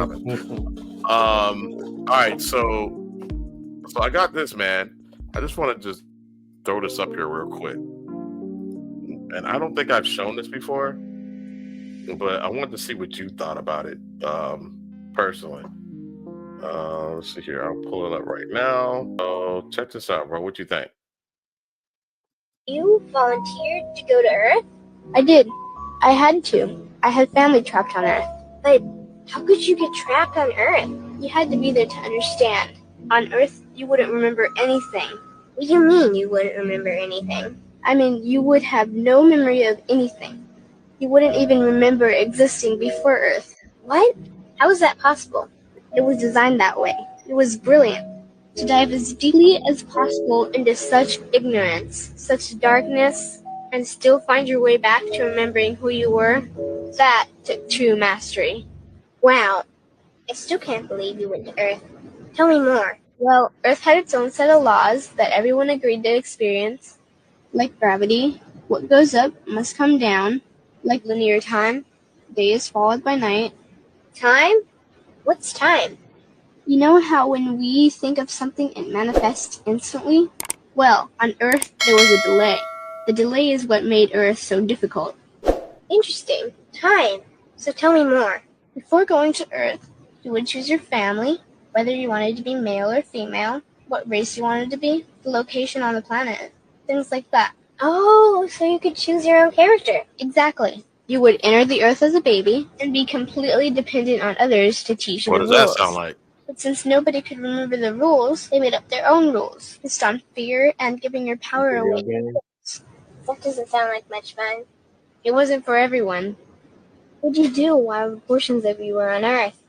All right, so I got this, man. I just want to just throw this up here real quick, and I don't think I've shown this before, but I wanted to see what you thought about it, personally. Let's see here. I'll pull it up right now. So check this out, bro. What you think? You volunteered to go to Earth? I did. I had to. I had family trapped on Earth. But how could you get trapped on Earth? You had to be there to understand. On Earth, you wouldn't remember anything. What do you mean you wouldn't remember anything? I mean, you would have no memory of anything. You wouldn't even remember existing before Earth. What? How is that possible? It was designed that way. It was brilliant. To dive as deeply as possible into such ignorance, such darkness, and still find your way back to remembering who you were, that took true mastery. Wow. I still can't believe you went to Earth. Tell me more. Well, Earth had its own set of laws that everyone agreed to experience, like gravity. What goes up must come down, like linear time. Day is followed by night. Time? What's time? You know how when we think of something, it manifests instantly? Well, on Earth, there was a delay. The delay is what made Earth so difficult. Interesting. Time. So tell me more. Before going to Earth, you would choose your family, whether you wanted to be male or female, what race you wanted to be, the location on the planet, things like that. Oh, so you could choose your own character. Exactly. You would enter the Earth as a baby and be completely dependent on others to teach you What the does rules. that sound like? But since nobody could remember the rules, they made up their own rules, based on fear and giving your power away. That doesn't sound like much fun. It wasn't for everyone. What did you do while portions of you were on Earth?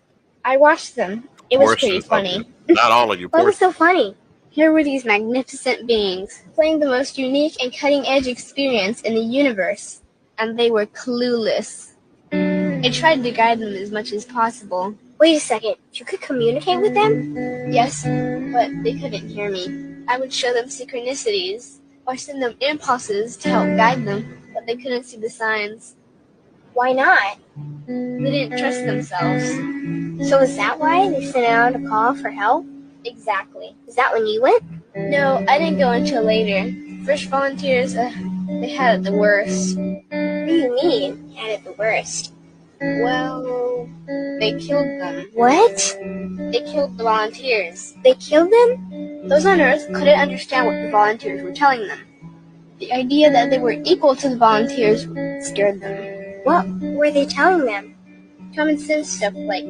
I watched them. It was pretty Portions of funny. you. Not all of you. What was so funny? Here were these magnificent beings, playing the most unique and cutting-edge experience in the universe, and they were clueless. I tried to guide them as much as possible. Wait a second. You could communicate with them? Yes, but they couldn't hear me. I would show them synchronicities, or send them impulses to help guide them, but they couldn't see the signs. Why not? They didn't trust themselves. So is that why they sent out a call for help? Exactly. Is that when you went? No, I didn't go until later. First volunteers, they had it the worst. What do you mean, had it the worst? Well, they killed them. What? They killed the volunteers. They killed them? Those on Earth couldn't understand what the volunteers were telling them. The idea that they were equal to the volunteers scared them. What were they telling them? Common sense stuff like,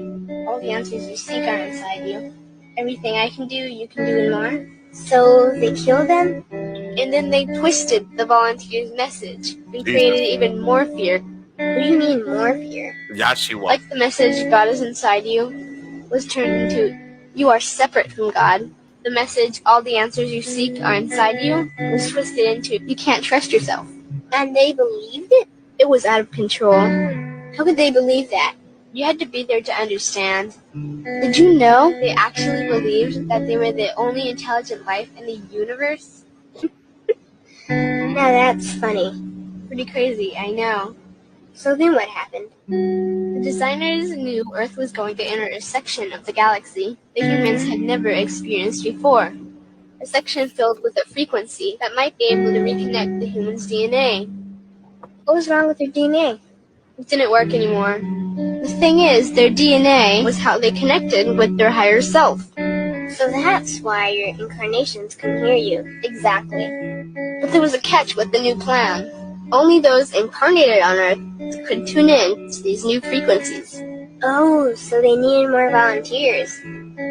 all the answers you seek are inside you. Everything I can do, you can do and more. So they killed them? And then they twisted the volunteers' message and created even more fear. What do you mean more fear? Yashiwa. Like the message, God is inside you, was turned into, you are separate from God. The message, all the answers you seek are inside you, was twisted into, you can't trust yourself. And they believed it? It was out of control. How could they believe that? You had to be there to understand. Did you know they actually believed that they were the only intelligent life in the universe? Now that's funny. Pretty crazy, I know. So then what happened? The designers knew Earth was going to enter a section of the galaxy that humans had never experienced before. A section filled with a frequency that might be able to reconnect the human's DNA. What was wrong with their DNA? It didn't work anymore. The thing is, their DNA was how they connected with their higher self. So that's why your incarnations can hear you. Exactly. But there was a catch with the new plan. Only those incarnated on Earth could tune in to these new frequencies. Oh, so they needed more volunteers.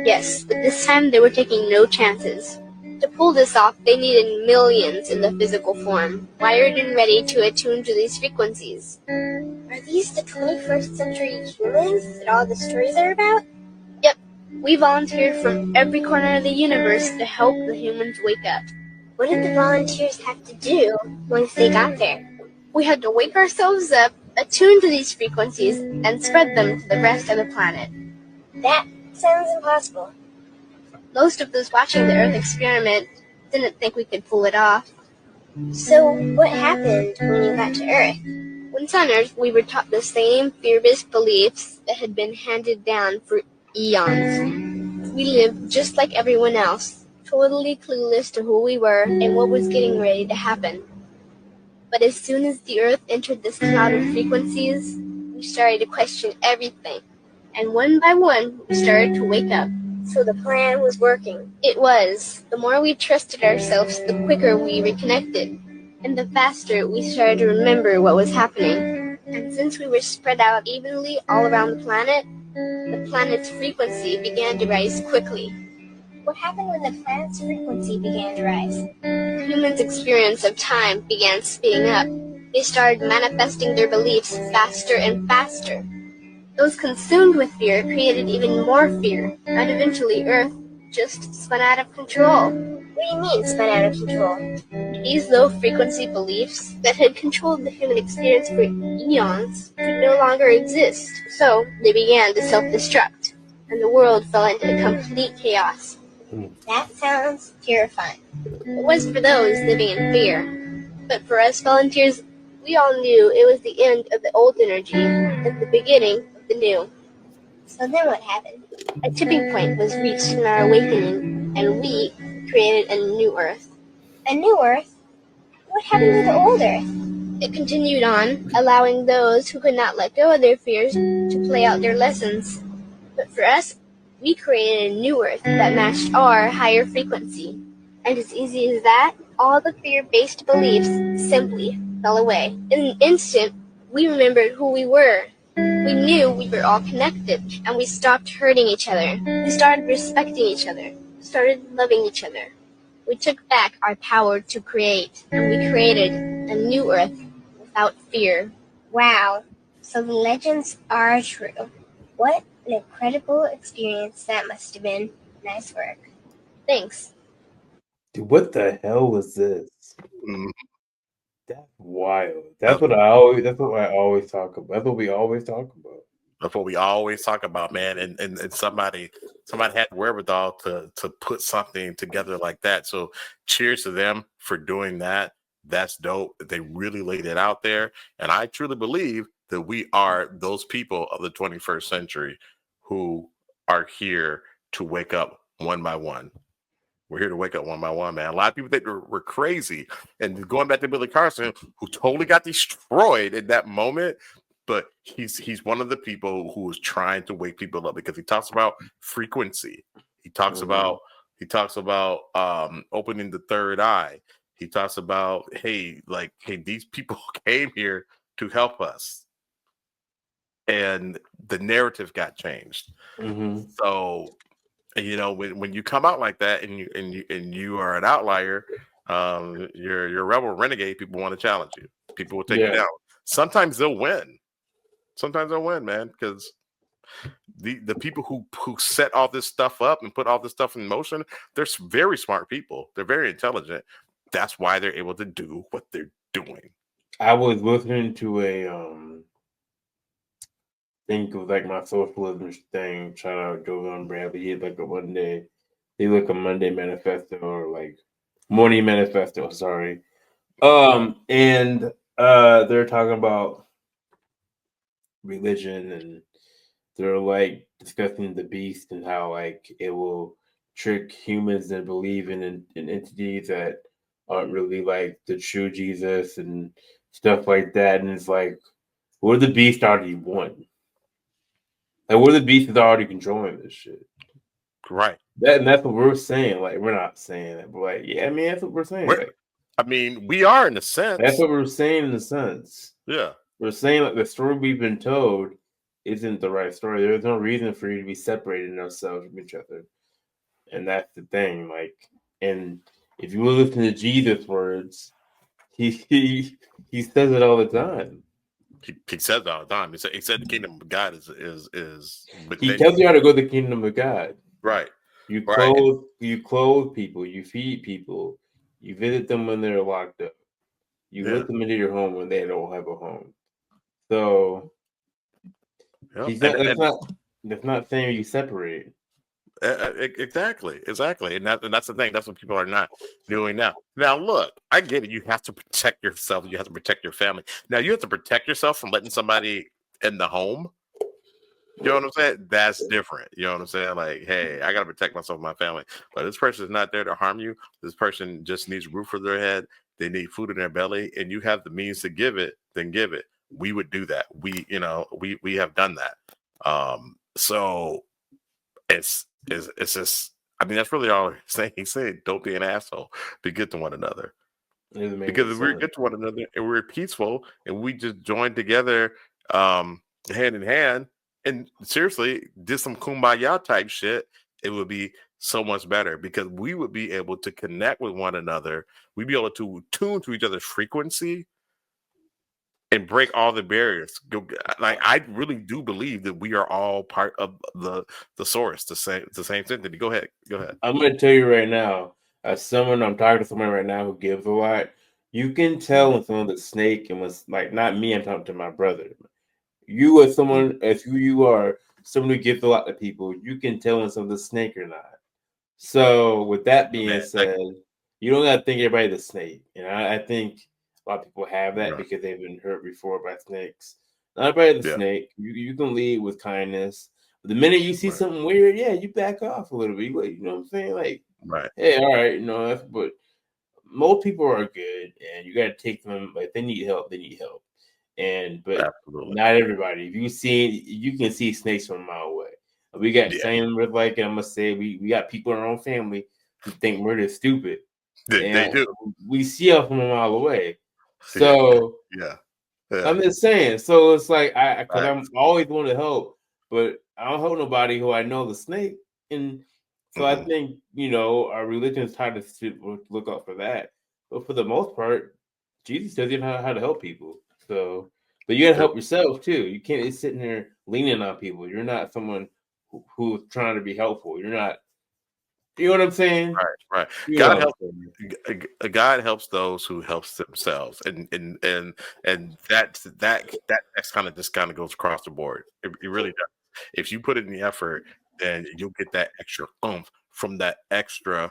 Yes, but this time they were taking no chances. To pull this off, they needed millions in the physical form, wired and ready to attune to these frequencies. Are these the 21st century humans that all the stories are about? Yep. We volunteered from every corner of the universe to help the humans wake up. What did the volunteers have to do once they got there? We had to wake ourselves up, attune to these frequencies, and spread them to the rest of the planet. That sounds impossible. Most of those watching the Earth experiment didn't think we could pull it off. So what happened when you got to Earth? Once on Earth, we were taught the same fear-based beliefs that had been handed down for eons. We lived just like everyone else, totally clueless to who we were and what was getting ready to happen. But as soon as the Earth entered this cloud of frequencies, we started to question everything. And one by one, we started to wake up. So the plan was working. It was. The more we trusted ourselves, the quicker we reconnected. And the faster we started to remember what was happening. And since we were spread out evenly all around the planet's frequency began to rise quickly. What happened when the planet's frequency began to rise? Humans' experience of time began speeding up. They started manifesting their beliefs faster and faster. Those consumed with fear created even more fear, and eventually Earth just spun out of control. What do you mean, spun out of control? These low-frequency beliefs that had controlled the human experience for eons could no longer exist, so they began to self-destruct, and the world fell into complete chaos. That sounds terrifying. It was for those living in fear, but for us volunteers, we all knew it was the end of the old energy and the beginning of the new. So then what happened? A tipping point was reached in our awakening, and we created a new Earth. A new Earth? What happened to the old Earth? It continued on, allowing those who could not let go of their fears to play out their lessons. But for us, we created a new Earth that matched our higher frequency. And as easy as that, all the fear-based beliefs simply fell away. In an instant, we remembered who we were. We knew we were all connected, and we stopped hurting each other. We started respecting each other, started loving each other. We took back our power to create, and we created a new Earth without fear. Wow. So the legends are true. What an incredible experience that must have been. Nice work. Thanks. Dude, what the hell was this? Mm, That's wild. That's what I always talk about. That's what we always talk about. That's what we always talk about, man. And somebody had the wherewithal to put something together like that. So cheers to them for doing that. That's dope. They really laid it out there. And I truly believe that we are those people of the 21st century who are here to wake up one by one. We're here to wake up one by one, man. A lot of people think we're crazy. And going back to Billy Carson, who totally got destroyed in that moment, but he's one of the people who is trying to wake people up because he talks about frequency. He talks about opening the third eye. He talks about hey, these people came here to help us, and the narrative got changed. Mm-hmm. So when you come out like that and you are an outlier, you're a rebel renegade. People want to challenge you. People will take you down. Sometimes they'll win. Man, because the people who set all this stuff up and put all this stuff in motion, they're very smart people. They're very intelligent. That's why they're able to do what they're doing. I was listening to a think of like my socialism thing. Shout out Jovan Bradley. He had like a Monday manifesto or like morning manifesto. Sorry. And they're talking about religion and they're like discussing the beast and how like it will trick humans into believing in entities that aren't really like the true Jesus and stuff like that. And it's like, what if the beast already won? Like, what if the beast is already controlling this shit? Right. That's what we're saying. Like, we're not saying it, but like, yeah, I mean, that's what we're saying. We are in a sense. That's what we're saying in a sense. Yeah. We're saying like the story we've been told isn't the right story. There's no reason for you to be separating ourselves from each other. And that's the thing. Like, and if you listen to Jesus' words, he says it all the time. He says it all the time. He said the kingdom of God is he tells you how to go to the kingdom of God. Right. You clothe people, you feed people, you visit them when they're locked up. You let them into your home when they don't have a home. So that's not saying you separate. Exactly, and that's the thing. That's what people are not doing now. Now, look, I get it. You have to protect yourself. You have to protect your family. Now, you have to protect yourself from letting somebody in the home. You know what I'm saying? That's different. You know what I'm saying? Like, hey, I gotta protect myself and my family. But this person is not there to harm you. This person just needs a roof for their head. They need food in their belly, and you have the means to give it, then give it. We would do that. We have done that. So it's just, I mean, that's really all he's saying. He's saying don't be an asshole. Be good to one another. It made Because if we're sense. good to one another and we're peaceful and we just join together hand in hand and seriously did some kumbaya type shit, it would be so much better because we would be able to connect with one another. We'd be able to tune to each other's frequency and break all the barriers. Like I really do believe that we are all part of the source, the same entity. Go ahead. Go ahead. I'm gonna tell you right now, as someone I'm talking to someone right now who gives a lot, you can tell when someone's a snake and was like not me, I'm talking to my brother. You as someone as who you are, someone who gives a lot to people, you can tell when someone's a snake or not. So with that being Man, like, said, you don't gotta think everybody's a snake. And I think a lot of people have that right. because they've been hurt before by snakes. Not everybody's a Yeah. snake. You can lead with kindness. But the minute you see Right. something weird, yeah, you back off a little bit. You know what I'm saying? Like, Right. hey, all right, that's but most people are good and you gotta take them like they need help, they need help. And but Absolutely. not everybody. If you can see snakes from a mile away. We got Yeah. same with like I'm gonna say we got people in our own family who think we're just stupid. They And do. we see it from a mile away. Yeah. So Yeah. Yeah. I'm just saying. So it's like because Right. I'm always want to help, but I don't help nobody who I know the snake. And so I Mhm. think our religion is trying to look out for that. But for the most part, Jesus tells you how to help people. So, but you got to Yep. help yourself too. You can't be sitting there leaning on people. You're not someone who's trying to be helpful. You're not. You know what I'm saying? Right. Right. You know God what I'm helps. saying. God helps those who helps themselves, and that next kind of goes across the board. It really does. If you put in the effort, then you'll get that extra oomph from that extra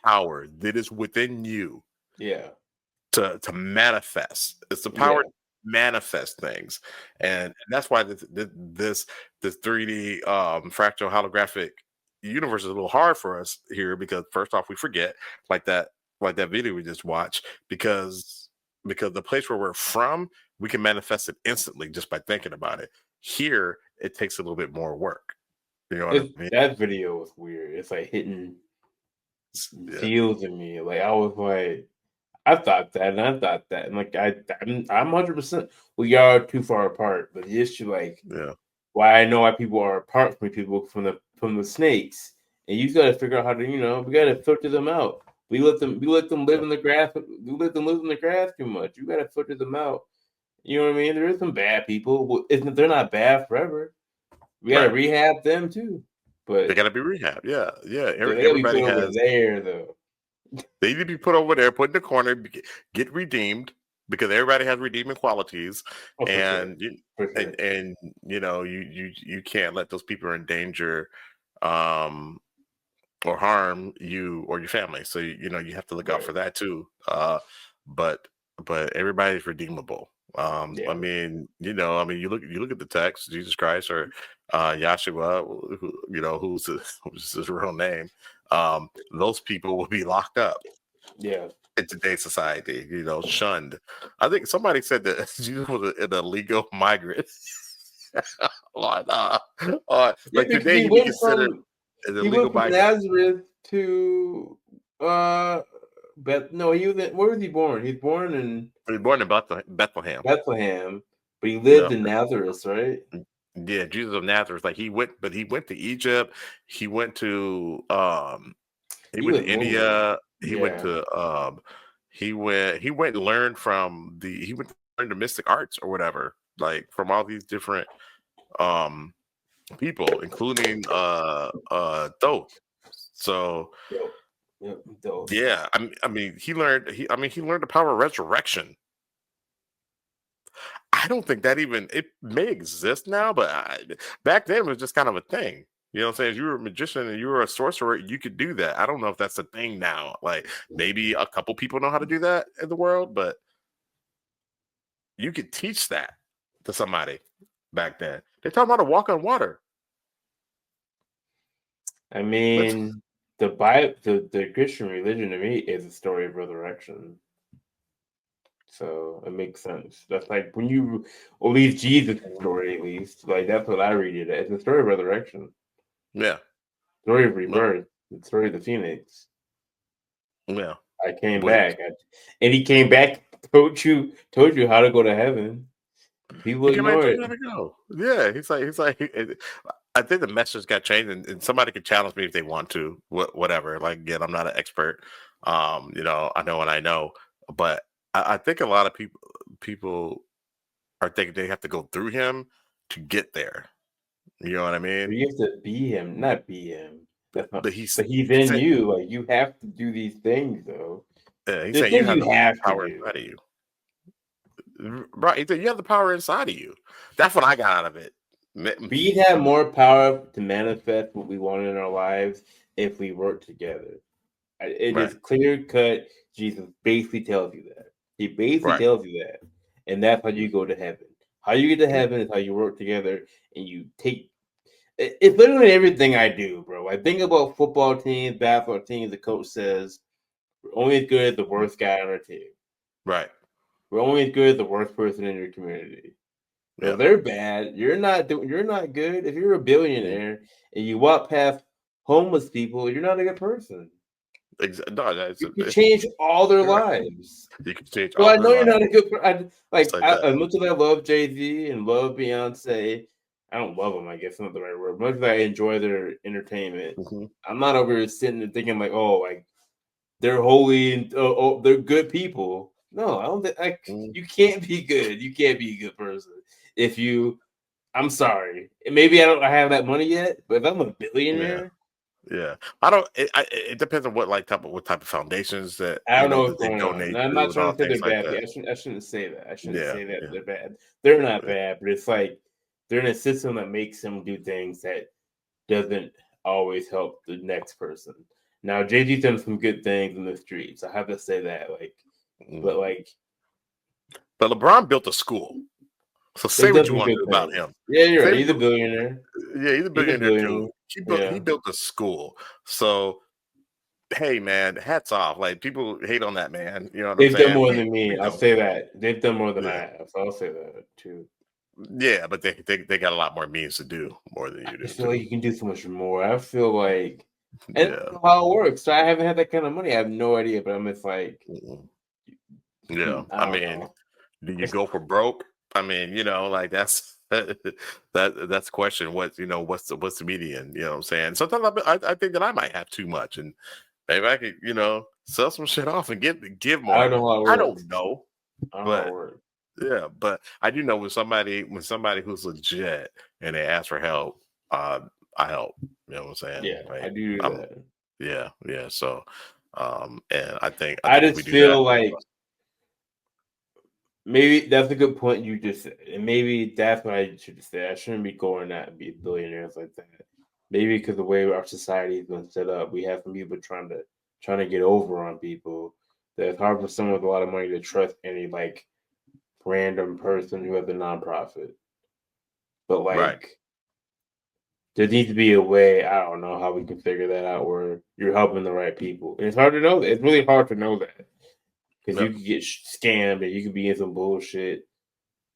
power that is within you Yeah. to manifest. It's the Yeah. power to manifest things, and that's why this 3D fractal holographic universe is a little hard for us here because first off we forget like that video we just watched because the place where we're from we can manifest it instantly just by thinking about it. Here it takes a little bit more work. You know what I mean? That video was weird. It's like hitting Yeah, feels in me. Like I was like, I thought that, and I thought that, and like I'm 100%. We are too far apart, but the issue, like, yeah, why I know why people are apart from people from the snakes, and you got to figure out how to, we got to filter them out. We let them live yeah. in the grass. We let them live in the grass too much. You got to filter them out. You know what I mean? There is some bad people. Well, they're not bad forever. We got to Right. rehab them too, They but got to be rehabbed. Yeah, yeah. they gotta be Everybody put over has. there though. They need to be put over there, put in the corner, get redeemed because everybody has redeeming qualities, Oh, for sure, and you for sure. and you can't let those people in danger, um, or harm you or your family. So you have to look out Right. for that too. But everybody's redeemable. I Yeah. mean, you look at the text, Jesus Christ or Yahshua, who's his real name. Those people will be locked up Yeah. in today's society, shunned. I think somebody said that Jesus was an illegal migrant. Yeah, Like because today, he'd be considered an he illegal went from migrant. Nazareth to Beth. No, where was he born? He's born in He was born in Bethlehem. Bethlehem, but he lived Yeah, in Nazareth, right? yeah. Jesus of Nazareth. Like he went to Egypt. He went to he He went was to moving. India. Yeah. He went and learned from he went to learn the mystic arts or whatever, like from all these different um people, including Thoth. So Yep. Yep. Dope. yeah, I mean he learned the power of resurrection. I don't think that even it may exist now, but back then it was just kind of a thing. You know what I'm saying? If you were a magician and you were a sorcerer, you could do that. I don't know if that's a thing now. Like maybe a couple people know how to do that in the world, but you could teach that to somebody back then. They're talking about to walk on water. I Let's mean, the Bible, the Christian religion to me is a story of resurrection. So it makes sense. That's like when you, or at least Jesus' story, at least like that's what I read it as. It's a story of resurrection, yeah. story of Well, rebirth, the story of the phoenix. yeah. I came Well, back, and he came back, told you how to go to heaven. People he came out and ignore told it. you how to go. Yeah, he's like. I think the message got changed, and somebody can challenge me if they want to. Whatever. Like again, I'm not an expert. You know, I know what I know, but I think a lot of people are thinking they have to go through him to get there. You know what I But mean? you have to be him, not be him. That's not. But But he's he in said you. Like you have to do these things, though. he The said you things have you the have to power do. inside of you. Right? He said you have the power inside of you. That's what I got out of it. We'd have more power to manifest what we want in our lives if we work together. It Right. is clear cut. Jesus basically tells you that. He basically Right. tells you that. And that's how you go to heaven. How you get to heaven is how you work together and you take it's literally everything I do, bro. I think about football teams, basketball teams, the coach says we're only as good as the worst guy on our team. Right. We're only as good as the worst person in your community. So Yeah. they're bad. You're not good. If you're a billionaire and you walk past homeless people, you're not a good person. No, that's You change all their right. lives. You can change So all I their know you're lives. not a good person. Just like that. As much as I love Jay-Z and love Beyonce, I don't love them. I guess not the right word. Much as I enjoy their entertainment, Mm-hmm. I'm not over here sitting and thinking like, oh, like they're holy and they're good people. No, I don't think Mm-hmm. you can't be good. You can't be a good person if you. I'm sorry. Maybe I have that money yet, but if I'm a Yeah. billionaire, Yeah. I don't. It depends on what type of foundations that I don't know that what's they going on. donate Now, I'm to not and trying all to say things they're like bad. that. I shouldn't say that. I shouldn't Yeah. say that Yeah. they're bad. They're not Yeah. bad, but it's like they're in a system that makes them do things that doesn't always help the next person. Now, Jay-Z's done some good things in the streets. I have to say that. But Mm. like, But LeBron built a school. So they've say done what you some want to good do about things. him. Yeah, you're Say right. what He's a you, billionaire. yeah, he's a He's a billionaire too. billionaire. He Yeah. built a school. So hey man, hats off. Like people hate on that man. You know what I'm They've done saying? more We than me. I'll don't. say that. They've done more than I Yeah. have. So I'll say that too. Yeah, but they got a lot more means to do more than I you do just feel like too. you can do so much more. I feel like, and I don't Yeah. know how it works. So I haven't had that kind of money. I have no idea, but I'm just like, Mm-mm. Yeah. I I don't mean, know. do you It's go for broke? I mean, like that's that's the question. What's the median? You know what I'm saying? Sometimes I think that I might have too much, and maybe I could sell some shit off and give I more. don't know how it I works. don't know, I don't know how it but works. yeah, but I do know when somebody who's legit and they ask for help, I help. You know what I'm saying? Yeah, I Like do I'm that. yeah. So and I think I if we just do that, feel like maybe that's a good point you just said, and maybe that's what I should say. I shouldn't be going out and be billionaires like that. Maybe because the way our society has been set up, we have some people trying to get over on people. That it's hard for someone with a lot of money to trust any like random person who has a nonprofit. But right? like, there needs to be a way. I don't know how we can figure that out where you're helping the right people. And it's hard to know. It's really hard to know that because you Yep. could get scammed and you could be in some bullshit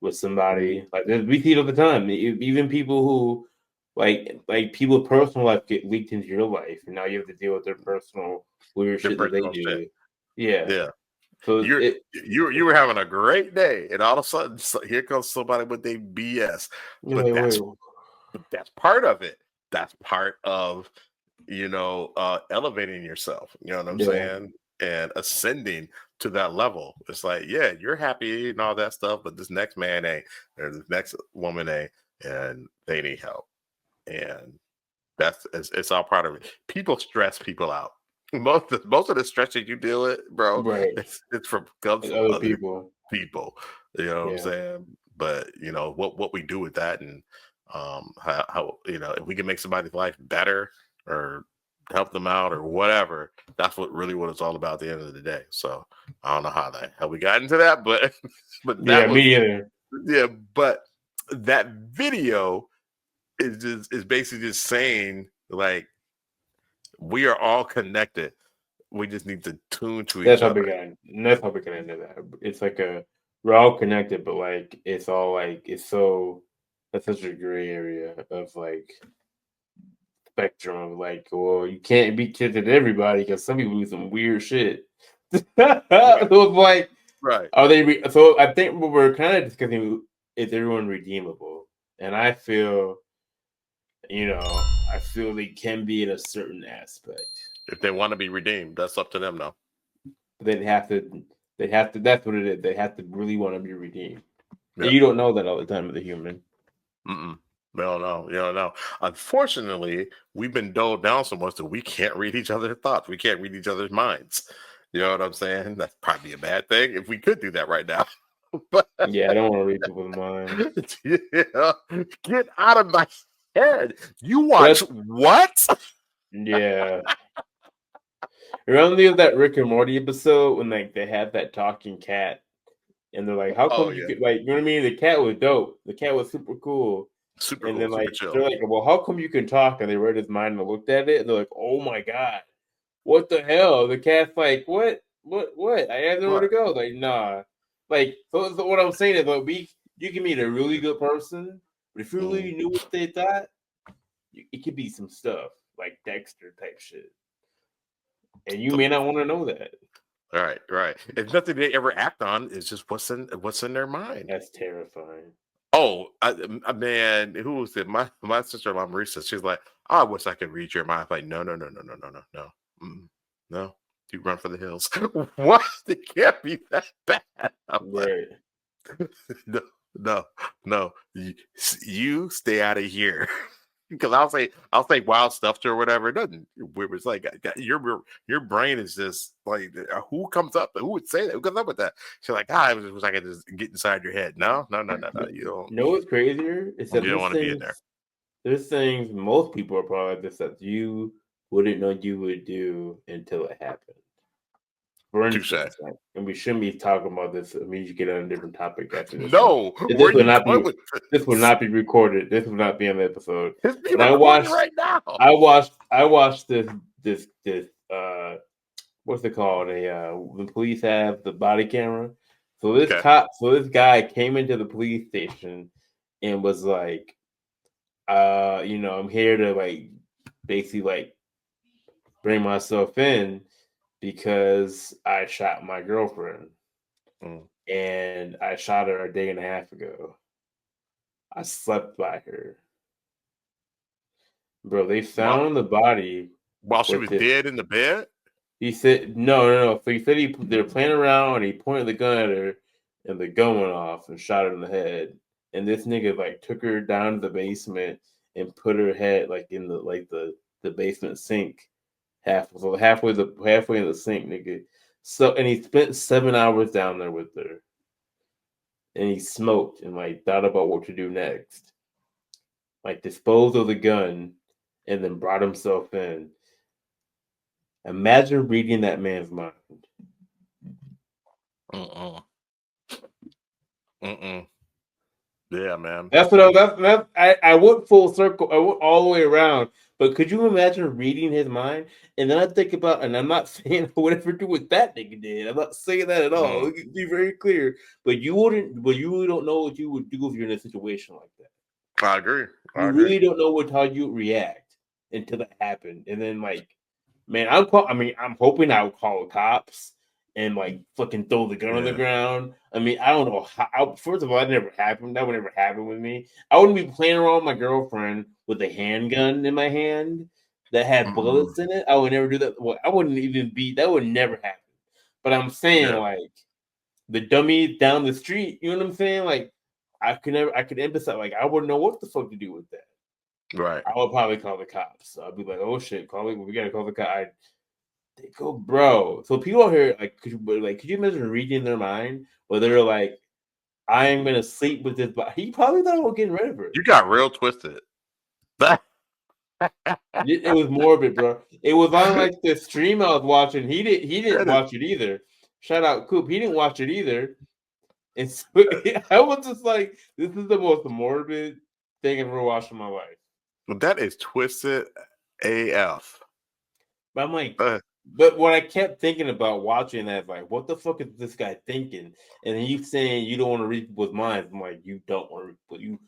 with Mhm. somebody. Like we see it all the time. Even people who like people's personal life get leaked into your life, and now you have to deal with their personal weird Your shit that they personal shit. do. Yeah. Yeah. So You're it. you were having a great day, and all of a sudden, here comes somebody with their BS. You're But like, that's wait. but that's part of it. That's part of elevating yourself. You know what I'm Yeah. saying? And ascending to that level. It's like, yeah, you're happy and all that stuff, but this next man ain't, or this next woman ain't, and they need help. And it's all part of it. People stress people out. Most of the stress that you deal with, bro, Right. it's comes Like from other other people. people. You know what I'm Yeah. saying? But what we do with that, and How if we can make somebody's life better or help them out or whatever, that's what it's all about at the end of the day. So I don't know how we got into that, but but Yeah, that was me either. yeah, but that video is basically just saying like we are all connected. We just need to tune to That's each how we other. got. That's how we got into that. It's like we're all connected, but like it's all like it's so that's such a gray area of like spectrum of like, well, you can't be kidding everybody because some people do some weird shit. So it's like, Right. are they? So I think what we're kind of discussing is everyone redeemable, and I feel, I feel they can be in a certain aspect. If they want to be redeemed, that's up to them now. They'd have to. They have to. That's what it is. They have to really want to be redeemed. Yeah. You don't know that all the time with a human. Mm-mm. We don't know. You don't know. Unfortunately, we've been dulled down so much that we can't read each other's thoughts. We can't read each other's minds. You know what I'm saying? That's probably a bad thing if we could do that right now. But Yeah, I don't want to read people's minds. yeah, get out of my head. You watch what? Yeah. Remember that Rick and Morty episode when like they had that talking cat, and they're like, "How come you could like?" You know what I mean? The cat was dope. The cat was super cool. Super And cool, then super like chill. they're like, "Well, how come you can talk?" And they read his mind and looked at it, and they're like, "Oh my god, what the hell?" The cat's like, "What? I have nowhere to go." Like, nah. Like, so what I'm saying is, like, you can meet a really good person, but if you really knew what they thought, it could be some stuff like Dexter type shit, and you may not want to know that. Right. It's nothing they ever act on. It's just what's in their mind. That's terrifying. Oh, man, who was it? My sister-in-law Marisa. She's like, I wish I could read your mind. I'm like, no. No. You run for the hills. What? It can't be that bad. I'm Right. like, no. You stay out of here. Because I'll say wild stuff to her or whatever. It doesn't. It's like your brain is just like who comes up? Who would say that? Who comes up with that? She's like, I wish I could just get inside your head. No. You don't. You know what's crazier? Is that You don't want to be in there. There's things most people are probably like this that you wouldn't know you would do until it happened. For instance, and we shouldn't be talking about this. I mean, you get on a different topic after this. No, this will not be. This will not be recorded. This will not be on the episode. It's being recorded right now. I watched this. What's it called? The police have the body camera. So this guy came into the police station and was like, I'm here to like basically like bring myself in because I shot my girlfriend. And I shot her a day and a half ago. I slept by her. Bro, they found the body while she was dead in the bed. He said no. So he said they were playing around and he pointed the gun at her and the gun went off and shot her in the head. And this nigga like took her down to the basement and put her head like in the basement sink halfway in the sink, nigga. So and he spent 7 hours down there with her. And he smoked and like thought about what to do next. Like disposed of the gun and then brought himself in. Imagine reading that man's mind. Yeah, man. That's what I went full circle. I went all the way around. But could you imagine reading his mind? And then I think about, and I'm not saying I would ever do what that nigga did. I'm not saying that at all. Let me be very clear. But you really don't know what you would do if you're in a situation like that. I agree. You really don't know how you react until that happened. And then like, man, I'm hoping I would call the cops and like fucking throw the gun on the ground. I mean, I don't know how. First of all, that never happened. That would never happen with me. I wouldn't be playing around with my girlfriend with a handgun in my hand that had bullets in it. I would never do that. Well, I wouldn't even be. That would never happen. But I'm saying like the dummy down the street. You know what I'm saying? Like I could empathize. Like I wouldn't know what the fuck to do with that. Right. I would probably call the cops. So I'd be like, "Oh shit, we gotta call the cops." They go, bro. So people out here, like, could you imagine reading their mind? Where they're like, I am gonna sleep with this. But he probably thought I was getting rid of her. You got real twisted. That It was morbid, bro. It was on like the stream I was watching. He didn't watch it either. Shout out Coop. He didn't watch it either. And so I was just like, this is the most morbid thing I've ever watched in my life. that is twisted AF. But I'm like, but what I kept thinking about watching that, like, what the fuck is this guy thinking? And he's saying you don't want to read people's minds. I'm like, you don't want to read,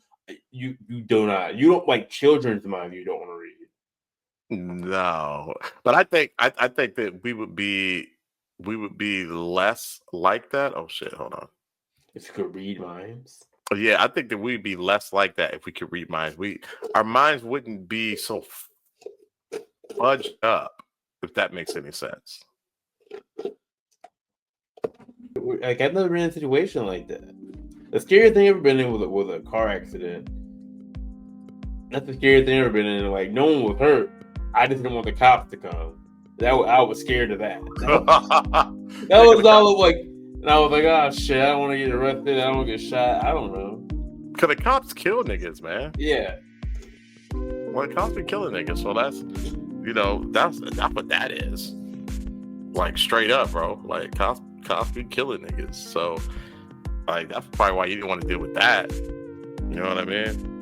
you do not. You don't like children's minds. You don't want to read. No, but I think that we would be less like that. Oh shit! Hold on. If you could read minds. Yeah, I think that we'd be less like that if we could read minds. Our minds wouldn't be so fudged up, if that makes any sense. Like I've never been in a situation like that. The scariest thing I've ever been in was a car accident. That's the scariest thing I've ever been in. Like no one was hurt. I just didn't want the cops to come. I was scared of that. That was all of like, and I was like, oh shit, I don't want to get arrested. I don't want to get shot. I don't know. Cause the cops kill niggas, man. Yeah. Well, the cops be killing niggas, so that's what that is. Like straight up, bro. Like cops be killing niggas. So like that's probably why you didn't want to deal with that. You know what I mean?